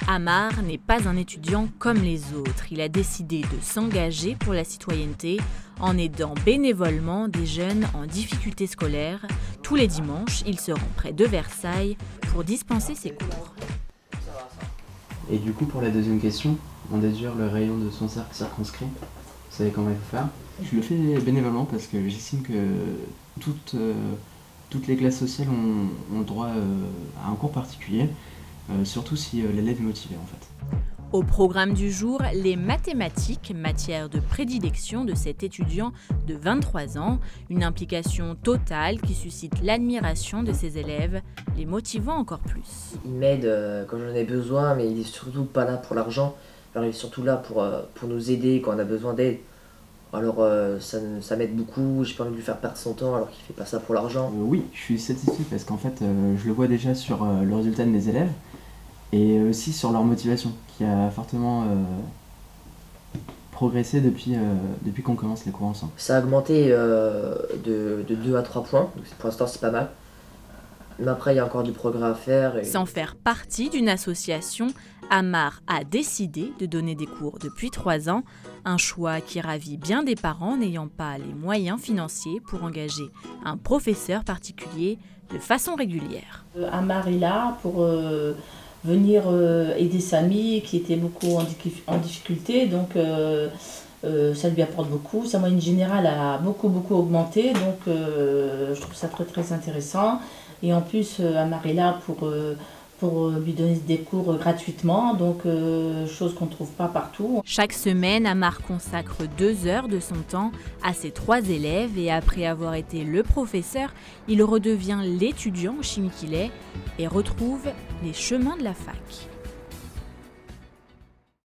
Amar n'est pas un étudiant comme les autres. Il a décidé de s'engager pour la citoyenneté en aidant bénévolement des jeunes en difficulté scolaire. Tous les dimanches, il se rend près de Versailles pour dispenser ses cours. Et du coup, pour la deuxième question, on désure le rayon de son cercle circonscrit. Vous savez comment il faut faire? Je le fais bénévolement parce que j'estime que toutes les classes sociales ont droit à un cours particulier, surtout si l'élève est motivé en fait. Au programme du jour, les mathématiques, matière de prédilection de cet étudiant de 23 ans, une implication totale qui suscite l'admiration de ses élèves, les motivant encore plus. Il m'aide quand j'en ai besoin, mais il est surtout pas là pour l'argent. Alors il est surtout là pour nous aider quand on a besoin d'aide. Alors ça m'aide beaucoup, j'ai pas envie de lui faire perdre son temps alors qu'il fait pas ça pour l'argent. Oui, je suis satisfait parce qu'en fait je le vois déjà sur le résultat de mes élèves et aussi sur leur motivation qui a fortement progressé depuis qu'on commence les cours ensemble. Ça a augmenté de 2 à 3 points, donc pour l'instant c'est pas mal. Mais après il y a encore du progrès à faire. Sans faire partie d'une association, Amar a décidé de donner des cours depuis 3 ans, un choix qui ravit bien des parents n'ayant pas les moyens financiers pour engager un professeur particulier de façon régulière. Amar est là pour venir aider Samy qui était beaucoup en difficulté, donc ça lui apporte beaucoup. Sa moyenne générale a beaucoup augmenté, donc je trouve ça très intéressant. Et en plus, Amar est là pour lui donner des cours gratuitement, donc chose qu'on ne trouve pas partout. Chaque semaine, Amar consacre 2 heures de son temps à ses 3 élèves et après avoir été le professeur, il redevient l'étudiant en chimie qu'il est et retrouve les chemins de la fac.